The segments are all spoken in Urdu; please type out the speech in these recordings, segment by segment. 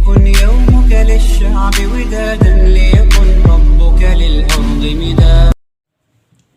ليكن يومك للشعب ودادا ليكن ربك للأرض مدادا.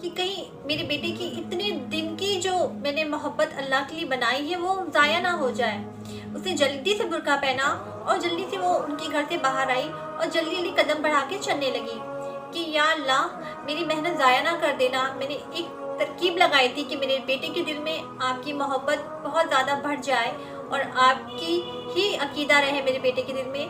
کہ کہیں میرے بیٹے کی اتنے دن کی جو میں نے محبت اللہ کے لیے بنائی ہے وہ ضائع نہ ہو جائے۔ اس نے جلدی سے برقع پہنا اور جلدی سے وہ ان کے گھر سے باہر آئی اور جلدی جلدی قدم بڑھا کے چلنے لگی کہ یا اللہ میری محنت ضائع نہ کر دینا، میں نے ایک ترکیب لگائی تھی کہ میرے بیٹے کے دل میں آپ کی محبت بہت زیادہ بڑھ جائے اور آپ کی ہی عقیدہ رہے میرے بیٹے کے دل میں،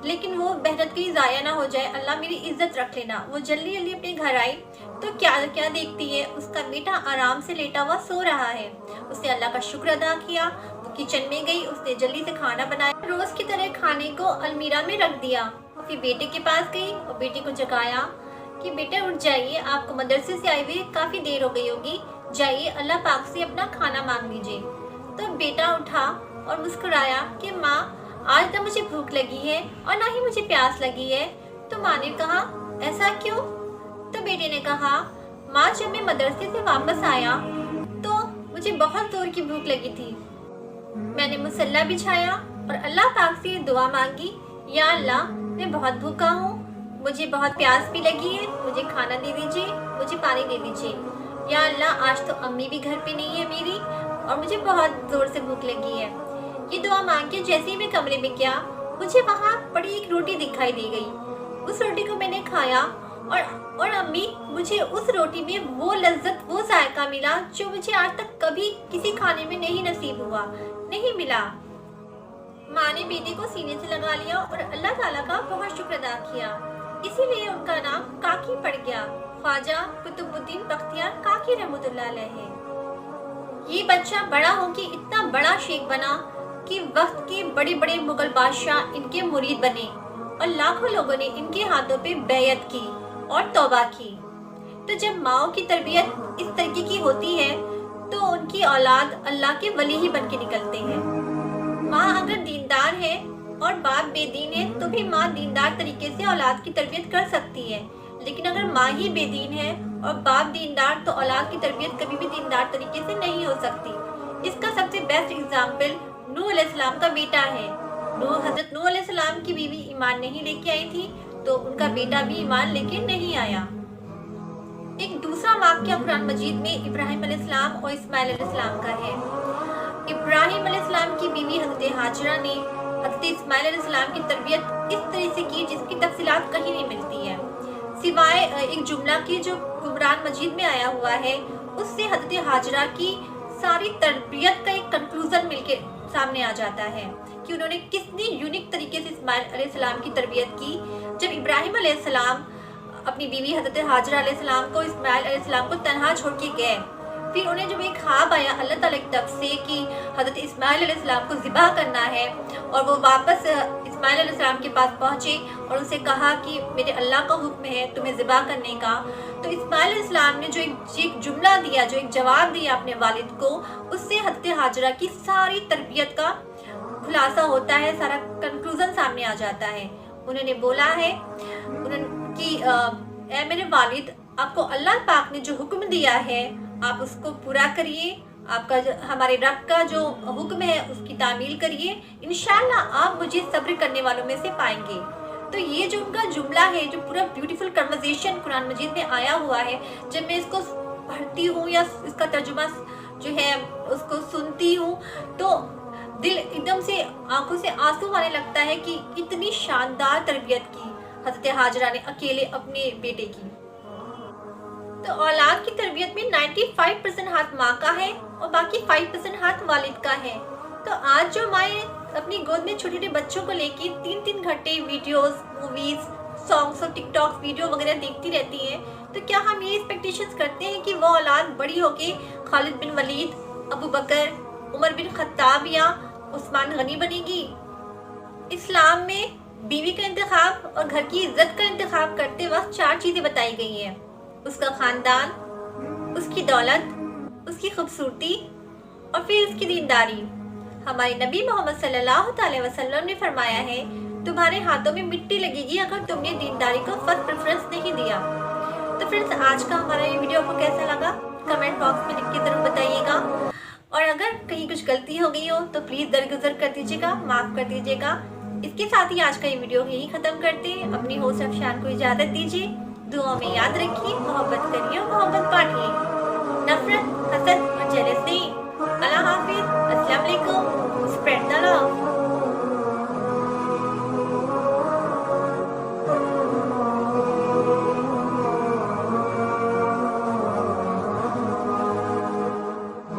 لیکن وہ محنت کہیں ضائع نہ ہو جائے، اللہ میری عزت رکھ لینا۔ وہ جلدی جلدی اپنے گھر آئی تو کیا دیکھتی ہے، اس کا بیٹا آرام سے لیٹا ہوا سو رہا ہے۔ اس نے اللہ کا شکر ادا کیا، وہ کچن میں گئی، اس نے جلدی سے کھانا بنایا، روز کی طرح کھانے کو المیرا میں رکھ دیا، پھر بیٹے کے پاس گئی اور بیٹے کو جگایا کہ بیٹا اٹھ جائیے، آپ کو مدرسے سے آئے ہوئے کافی دیر ہو گئی ہوگی، جائیے اللہ پاک سے اپنا کھانا مانگ لیجیے۔ تو بیٹا اٹھا اور مسکرایا کہ ماں آج نہ مجھے بھوک لگی ہے اور نہ ہی مجھے پیاس لگی ہے۔ تو ماں نے کہا ایسا کیوں؟ تو بیٹے نے کہا ماں جب میں مدرسے سے واپس آیا تو مجھے بہت زور کی بھوک لگی تھی، میں نے مصلی بچھایا اور اللہ پاک سے دعا مانگی، یا اللہ میں بہت بھوکا ہوں، مجھے بہت پیاس بھی لگی ہے، مجھے کھانا دے دیجیے، مجھے پانی دے دیجیے، یا اللہ آج تو امی بھی گھر پہ نہیں ہے میری اور مجھے بہت زور سے بھوک لگی ہے۔ یہ دعا مانگ کے جیسے ہی میں کمرے میں گیا مجھے وہاں بڑی ایک روٹی دکھائی دی گئی، اس روٹی کو میں نے کھایا اور امی مجھے اس روٹی میں وہ لذت وہ ذائقہ ملا جو مجھے آج تک کبھی کسی کھانے میں نہیں نصیب ہوا، نہیں ملا۔ ماں نے بیٹے کو سینے سے لگا لیا اور اللہ تعالیٰ کا بہت شکر ادا کیا، اسی لیے ان کا نام کاکی پڑ گیا، خواجہ قطب الدین بختیار کاکی رحمۃ اللہ علیہ۔ یہ بچہ بڑا ہو کے اتنا بڑا شیخ بنا کہ وقت کے بڑے بڑے مغل بادشاہ ان کے مرید بنے اور لاکھوں لوگوں نے ان کے ہاتھوں پہ بیعت کی اور توبہ کی۔ تو جب ماؤں کی تربیت اس طریقے کی ہوتی ہے تو ان کی اولاد اللہ کے ولی ہی بن کے نکلتے ہیں۔ ماں اگر دیندار ہے اور باپ بے دین ہے تو بھی ماں دیندار طریقے سے اولاد کی تربیت کر سکتی ہے، لیکن اگر ماں ہی بے دین ہے اور باپ دیندار تو اولاد کی تربیت کبھی بھی دیندار طریقے سے نہیں ہو سکتی۔ اس کا سب سے بیسٹ اگزامپل نوح علیہ السلام کا بیٹا ہے۔ حضرت نوح علیہ السلام کی بیوی ایمان نہیں لے کے آئی تھی تو ان کا بیٹا بھی ایمان لے کے نہیں آیا۔ ایک دوسرا واقعہ قرآن مجید میں ابراہیم علیہ السلام اور اسماعیل علیہ السلام کا ہے۔ ابراہیم علیہ السلام کی بیوی حضرت ہاجرہ نے حضرت اسماعیل علیہ السلام کی تربیت اس طرح سے کی جس کی تفصیلات کہیں نہیں ملتی ہے، سوائے ایک جملہ کی جو قرآن مجید میں آیا ہوا ہے، اس سے حضرت ہاجرہ کی ساری تربیت کا ایک کنکلوژن مل کے سامنے آ جاتا ہے کہ انہوں نے کتنی یونیک طریقے سے اسماعیل علیہ السلام کی تربیت کی۔ جب ابراہیم علیہ السلام اپنی بیوی حضرت ہاجرہ علیہ السلام کو اسماعیل علیہ السلام کو تنہا چھوڑ کے گئے، پھر انہیں جب ایک خواب آیا اللہ تعالیٰ کی طرف سے کہ حضرت اسماعیل علیہ السلام کو ذبح کرنا ہے، اور وہ واپس اسماعیل علیہ السلام کے پاس پہنچے اور ان سے کہا کہ میرے اللہ کا حکم ہے تمہیں ذبح کرنے کا، تو اسماعیل علیہ السلام نے جو ایک جملہ دیا، جو ایک جواب دیا اپنے والد کو، اس سے حضرت ہاجرہ کی ساری تربیت کا خلاصہ ہوتا ہے، سارا کنکلوژن سامنے آ جاتا ہے۔ انہوں نے بولا ہے کہ اے میرے والد، آپ کو اللہ پاک نے جو حکم دیا ہے آپ اس کو پورا کریے، آپ کا ہمارے رب کا جو حکم ہے اس کی تعمیل کریے، انشاءاللہ آپ مجھے صبر کرنے والوں میں سے پائیں گے۔ تو یہ جو ان کا جملہ ہے، جو پورا بیوٹیفل کنورسیشن قرآن مجید میں آیا ہوا ہے، جب میں اس کو پڑھتی ہوں یا اس کا ترجمہ جو ہے اس کو سنتی ہوں تو دل ایک دم سے آنکھوں سے آنسو آنے لگتا ہے کہ اتنی شاندار تربیت کی حضرت ہاجرہ نے اکیلے اپنے بیٹے کی۔ تو اولاد کی تربیت میں 95% ہاتھ ماں کا ہے اور باقی 5% ہاتھ والد کا ہے۔ تو آج جو مائیں اپنی گود میں چھوٹے چھوٹے بچوں کو لے کے 3 گھنٹے ویڈیوز، موویز، سانگس اور ٹک ٹاک ویڈیو وغیرہ دیکھتی رہتی ہیں، تو کیا ہم یہ ایکسپیکٹیشنز کرتے ہیں کہ وہ اولاد بڑی ہو کے خالد بن ولید، ابو بکر، عمر بن خطاب یا عثمان غنی بنے گی؟ اسلام میں بیوی کا انتخاب اور گھر کی عزت کا انتخاب کرتے وقت 4 چیزیں بتائی گئی ہیں: اس کا خاندان، اس کی دولت، اس کی خوبصورتی اور پھر اس کی دینداری۔ ہمارے نبی محمد صلی اللہ علیہ وسلم نے فرمایا ہے تمہارے ہاتھوں میں مٹی لگے گی اگر تم نے دینداری کو فرسٹ پریفرنس نہیں دیا۔ تو فرینڈز، آج کا ہمارا یہ ویڈیو آپ کو کیسا لگا کمنٹ باکس میں لکھ کے ضرور بتائیے گا، اور اگر کہیں کچھ غلطی ہو گئی ہو تو پلیز درگزر کر دیجیے گا، معاف کر دیجیے گا۔ اس کے ساتھ ہی آج کا یہ ویڈیو یہی ختم کرتے ہیں۔ اپنی ہوسٹ افشان کو اجازت دیجیے، دعاؤں میں یاد رکھیے، محبت کریے۔